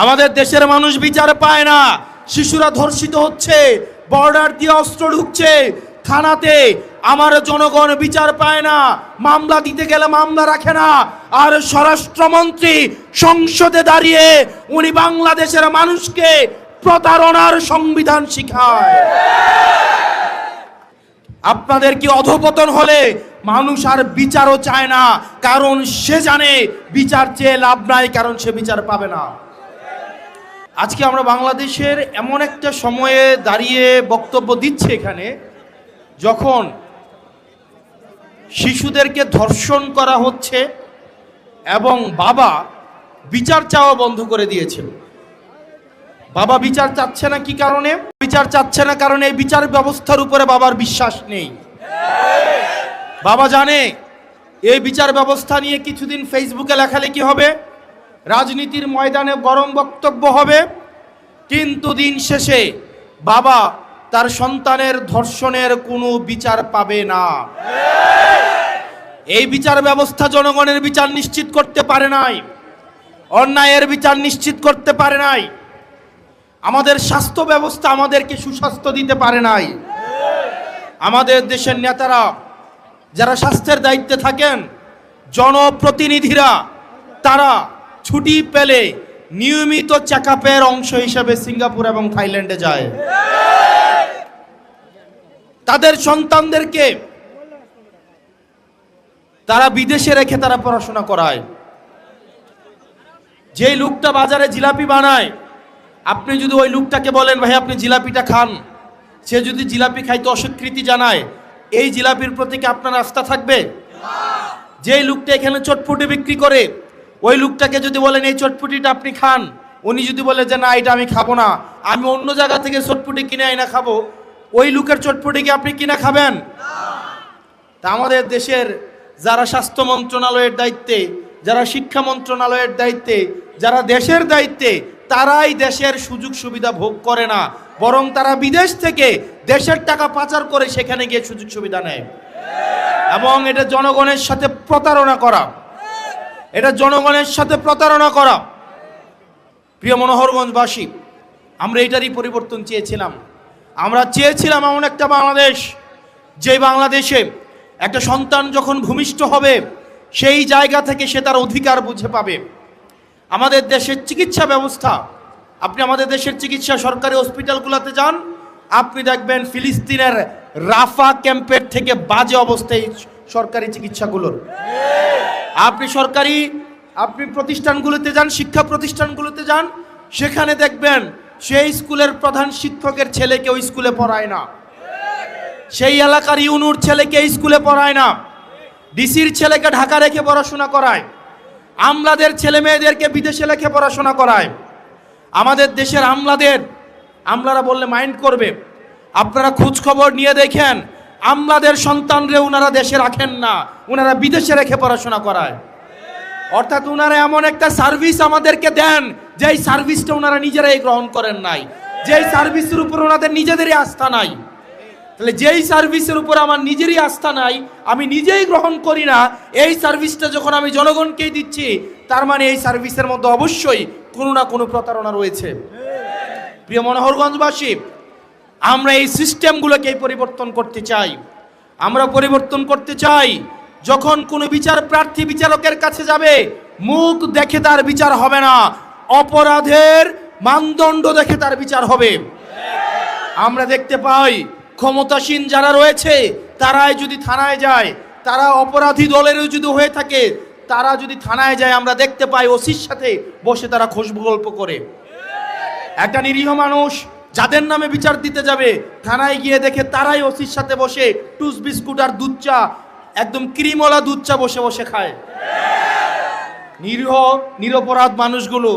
আমাদের দেশের মানুষ বিচার পায় না, শিশুরা ধর্ষিত হচ্ছে, বর্ডার দিয়ে অস্ত্র ঢুকছে থানাতে, আমার জনগণ বিচার পায় না, মামলা দিতে গেলে মামলা রাখে না, আর স্বরাষ্ট্রমন্ত্রী সংসদে দাঁড়িয়ে উনি বাংলাদেশের মানুষকে প্রতারণার সংবিধান শিখায়। আপনাদের কি অধপতন হলে মানুষ আর বিচারও চায় না, কারণ সে জানে বিচার চেয়ে লাভ নাই, কারণ সে বিচার পাবে না। আজকে আমরা বাংলাদেশের এমন একটা সময়ে দাঁড়িয়ে বক্তব্য দিচ্ছি এখানে, যখন শিশুদেরকে ধর্ষণ করা হচ্ছে এবং বাবা বিচার চাওয়া বন্ধ করে দিয়েছে। বাবা বিচার চাচ্ছে না কি কারণে? বিচার চাচ্ছে না কারণ এই বিচার ব্যবস্থার উপরে বাবার বিশ্বাস নেই। বাবা জানে এই বিচার ব্যবস্থা নিয়ে কিছুদিন ফেসবুকে লেখালেখি হবে, রাজনীতির ময়দানে গরম বক্তব্য হবে, কিন্তু দিন শেষে বাবা তার সন্তানের ধর্ষণের কোনো বিচার পাবে না। এই বিচার ব্যবস্থা জনগণের বিচার নিশ্চিত করতে পারে নাই, অন্যায়ের বিচার নিশ্চিত করতে পারে নাই, আমাদের স্বাস্থ্য ব্যবস্থা আমাদেরকে সুস্বাস্থ্য দিতে পারে নাই। আমাদের দেশের নেতারা যারা স্বাস্থ্যের দায়িত্বে থাকেন, জনপ্রতিনিধিরা, তারা ছুটি পেলে নিয়মিত চেকআপের অংশ হিসেবে সিঙ্গাপুর এবং থাইল্যান্ডে যায়। তাদের সন্তানদেরকে তারা বিদেশে রেখে তারা পড়াশোনা করায়। যেই লোকটা বাজারে জিলাপি বানায়, আপনি যদি ওই লোকটাকে বলেন ভাই আপনি জিলাপিটা খান, সে যদি জিলাপি খাইতে অস্বীকৃতি জানায়, এই জিলাপির প্রতি কি আপনার আস্থা থাকবে? যেই লোকটা এখানে চটপটি বিক্রি করে, ওই লোকটাকে যদি বলেন এই চটপটিটা আপনি খান, উনি যদি বলে যে না এটা আমি খাবো না, আমি অন্য জায়গা থেকে চটপটি কিনে আইনা খাবো, ওই লোকের চটপটি কি আপনি কিনা খাবেন? তা আমাদের দেশের যারা স্বাস্থ্য মন্ত্রণালয়ের দায়িত্বে, যারা শিক্ষা মন্ত্রণালয়ের দায়িত্বে, যারা দেশের দায়িত্বে, তারাই দেশের সুযোগ সুবিধা ভোগ করে না, বরং তারা বিদেশ থেকে দেশের টাকা পাচার করে সেখানে গিয়ে সুযোগ সুবিধা নেয়। এবং এটা জনগণের সাথে প্রতারণা করা, এটা জনগণের সাথে প্রতারণা করা। প্রিয় মনোহরগঞ্জবাসী, আমরা এটারই পরিবর্তন চেয়েছিলাম। আমরা চেয়েছিলাম এমন একটা বাংলাদেশ, যে বাংলাদেশে একটা সন্তান যখন ভূমিষ্ঠ হবে সেই জায়গা থেকে সে তার অধিকার বুঝে পাবে। আমাদের দেশের চিকিৎসা ব্যবস্থা, আপনি আমাদের দেশের চিকিৎসা সরকারি হসপিটালগুলোতে যান, আপনি দেখবেন ফিলিস্তিনের রাফা ক্যাম্পের থেকে বাজে অবস্থায় সরকারি চিকিৎসাগুলোর। আপনি প্রতিষ্ঠানগুলোতে যান, শিক্ষা প্রতিষ্ঠানগুলোতে যান, সেখানে দেখবেন সেই স্কুলের প্রধান শিক্ষকের ছেলেকে ওই স্কুলে পড়ায় না, সেই এলাকার ইউনুর ছেলেকে স্কুলে পড়ায় না, ডিসির ছেলেকে ঢাকা রেখে পড়াশোনা করায়, আমলাদের ছেলে মেয়েদেরকে বিদেশে রেখে পড়াশোনা করায়। আমাদের দেশের আমলারা বললে মাইন্ড করবে, আপনারা খোঁজ খবর নিয়ে দেখেন, আমলাদের সন্তানরে উনারা দেশে রাখেন না, উনারা বিদেশে রেখে পড়াশোনা করায়। অর্থাৎ উনারা এমন একটা সার্ভিস আমাদেরকে দেন, যেই সার্ভিসটা উনারা নিজেরাই গ্রহণ করেন নাই, যেই সার্ভিসের উপর ওনাদের নিজেদেরই আস্থা নাই। তাহলে যেই সার্ভিসের উপর আমার নিজেরই আস্থা নাই, আমি নিজেই গ্রহণ করি না, এই সার্ভিসটা যখন আমি জনগণকেই দিচ্ছি, তার মানে এই সার্ভিসের মধ্যে অবশ্যই কোনো না কোনো প্রতারণা রয়েছে। প্রিয় মনোহরগঞ্জবাসী, আমরা এই সিস্টেমগুলোকে পরিবর্তন করতে চাই। আমরা পরিবর্তন করতে চাই, যখন কোনো বিচার প্রার্থী বিচারকের কাছে যাবে, মুখ দেখে তার বিচার হবে না, অপরাধের মানদণ্ড দেখে তার বিচার হবে। আমরা দেখতে পাই ক্ষমতাসীন যারা রয়েছে তারাই যদি থানায় যায়, তারা অপরাধী দলেরও যদি হয়ে থাকে, তারা যদি থানায় যায়, আমরা দেখতে পাই ওসির সাথে বসে তারা খুশবু গল্প করে। একটা নিরীহ মানুষ যাদের নামে বিচার দিতে যাবে, থানায় গিয়ে দেখে তারাই ওসির সাথে বসে টুস বিস্কুট আর দুধ চা, একদম ক্রিমওয়ালা দুধ চা বসে বসে খায়। নিরপরাধ মানুষগুলো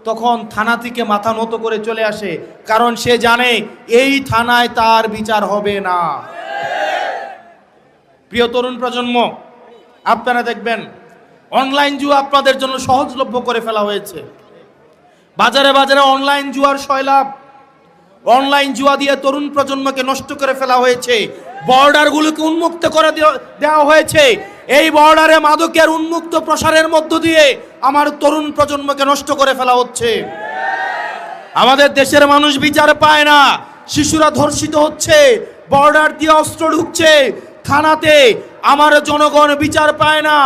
তখন থানা থেকে মাথা নত করে চলে আসে, কারণ সে জানে এই থানায় তার বিচার হবে না। প্রিয় তরুণ প্রজন্ম, আপনারা দেখবেন অনলাইন জুয়া আপনাদের জন্য সহজলভ্য করে ফেলা হয়েছে। বাজারে বাজারে অনলাইন জুয়ার সয়লাভ, অনলাইন জুয়া দিয়ে তরুণ প্রজন্মকে নষ্ট করে ফেলা হয়েছে। বর্ডারগুলোকে উন্মুক্ত করে দেওয়া হয়েছে। এই বর্ডারে মাদকের উন্মুক্ত প্রসারের মধ্য দিয়ে আমার তরুণ প্রজন্মকে নষ্ট করে ফেলা হচ্ছে। আমাদের দেশের মানুষ বিচার পায় না, শিশুরা ধর্ষিত হচ্ছে, বর্ডার দিয়ে অস্ত্র ঢুকছে থানাতে, আমার জনগণ বিচার পায় না,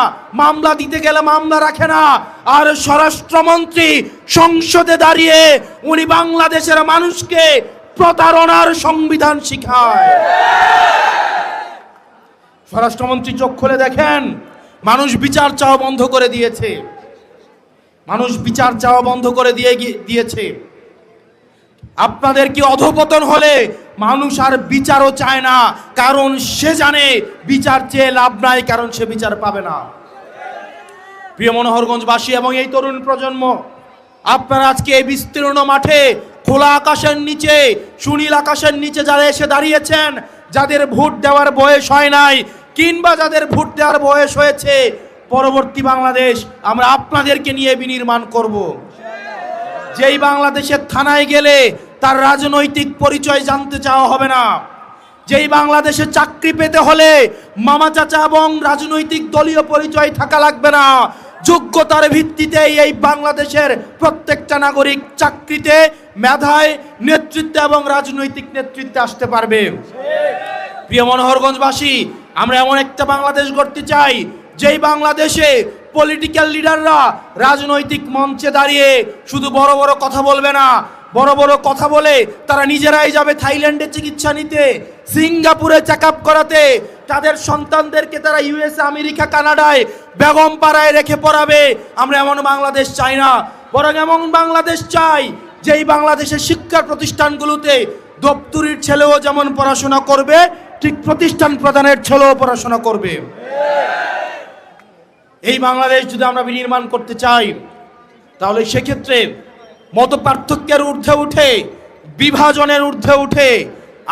মামলা দিতে গেলে মামলা রাখে না। আর স্বরাষ্ট্রমন্ত্রী সংসদে দাঁড়িয়ে উনি বাংলাদেশের মানুষকে প্রতারণার সংবিধান শিখায়। স্বরাষ্ট্রমন্ত্রী চোখ খুলে দেখেন, মানুষ বিচার চাওয়া বন্ধ করে দিয়েছে, মানুষ বিচার চাওয়া বন্ধ করে দিয়েছে। আপনাদের কি অধপতন হলে মানুষ আর বিচারও চায় না, কারণ সে জানে বিচার চেয়ে লাভ নাই, কারণ সে বিচার পাবে না। প্রিয় মনোহরগঞ্জবাসী এবং এই তরুণ প্রজন্ম, আপনারা আজকে এই বিস্তীর্ণ মাঠে খোলা আকাশের নিচে, সুনীল আকাশের নিচে যারা এসে দাঁড়িয়েছেন, যাদের ভোট দেওয়ার বয়স হয় নাই কিংবা যাদের ভোট দেওয়ার বয়স হয়েছে, পরবর্তী বাংলাদেশ আমরা আপনাদেরকে নিয়ে বিনির্মাণ করব। যেই বাংলাদেশের থানায় গেলে তার রাজনৈতিক পরিচয় জানতে চাওয়া হবে না, যেই বাংলাদেশে চাকরি পেতে হলে মামা চাচা এবং রাজনৈতিক দলীয় পরিচয় থাকা লাগবে না, যোগ্যতার ভিত্তিতে এই বাংলাদেশের প্রত্যেকটা নাগরিক চাকরিতে, মেধায়, নেতৃত্বে এবং রাজনৈতিক নেতৃত্বে আসতে পারবে। প্রিয় মনোহরগঞ্জবাসী, আমরা এমন একটা বাংলাদেশ গড়তে চাই যেই বাংলাদেশে পলিটিক্যাল লিডাররা রাজনৈতিক মঞ্চে দাঁড়িয়ে শুধু বড় বড় কথা বলবে না, বড় বড় কথা বলে তারা নিজেরাই যাবে থাইল্যান্ডে চিকিৎসা নিতে, সিঙ্গাপুরে চেক আপ করাতে, তাদের সন্তানদেরকে তারা ইউএসএ, আমেরিকা, কানাডায় বেগম পাড়ায় রেখে পড়াবে। আমরা এমন বাংলাদেশ চাই না, বরং এমন বাংলাদেশ চাই যেই বাংলাদেশের শিক্ষা প্রতিষ্ঠানগুলোতে দপ্তরির ছেলেও যেমন পড়াশোনা করবে, ঠিক প্রতিষ্ঠান প্রধানের ছেলেও পড়াশোনা করবে। এই বাংলাদেশ যদি আমরা বিনির্মাণ করতে চাই, তাহলে সেক্ষেত্রে মত পার্থক্যের ঊর্ধ্বে উঠে, বিভাজনের ঊর্ধ্বে উঠে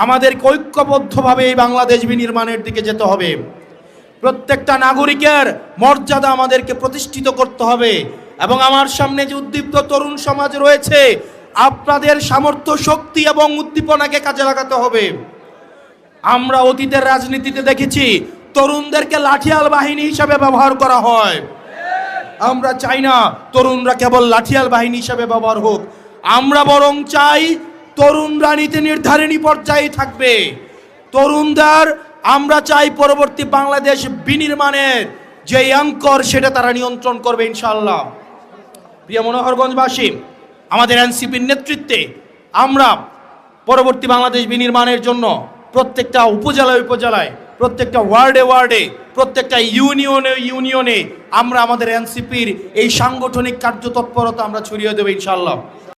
আমাদেরকে ঐক্যবদ্ধভাবে এই বাংলাদেশ বিনির্মাণের দিকে যেতে হবে। প্রত্যেকটা নাগরিকের মর্যাদা আমাদেরকে প্রতিষ্ঠিত করতে হবে। এবং আমার সামনে যে উদ্দীপ্ত তরুণ সমাজ রয়েছে, আপনাদের সামর্থ্য, শক্তি এবং উদ্দীপনাকে কাজে লাগাতে হবে। আমরা অতীতের রাজনীতিতে দেখেছি তরুণদেরকে লাঠিয়াল বাহিনী হিসাবে ব্যবহার করা হয়। আমরা চাই না তরুণরা কেবল লাঠিয়াল বাহিনী হিসাবে ব্যবহার হোক, আমরা বরং চাই তরুণরা নীতি নির্ধারণী পর্যায়ে থাকবে। তরুণদের আমরা চাই পরবর্তী বাংলাদেশ বিনির্মাণের যে অঙ্কর, সেটা তারা নিয়ন্ত্রণ করবে ইনশাআল্লাহ। প্রিয় মনোহরগঞ্জবাসী, আমাদের এনসিপির নেতৃত্বে আমরা পরবর্তী বাংলাদেশ বিনির্মাণের জন্য প্রত্যেকটা উপজেলায় উপজেলায়, প্রত্যেকটা ওয়ার্ডে ওয়ার্ডে, প্রত্যেকটা ইউনিয়নে ইউনিয়নে আমরা আমাদের এনসিপির এই সাংগঠনিক কার্যতৎপরতা আমরা ছড়িয়ে দেব ইনশাআল্লাহ।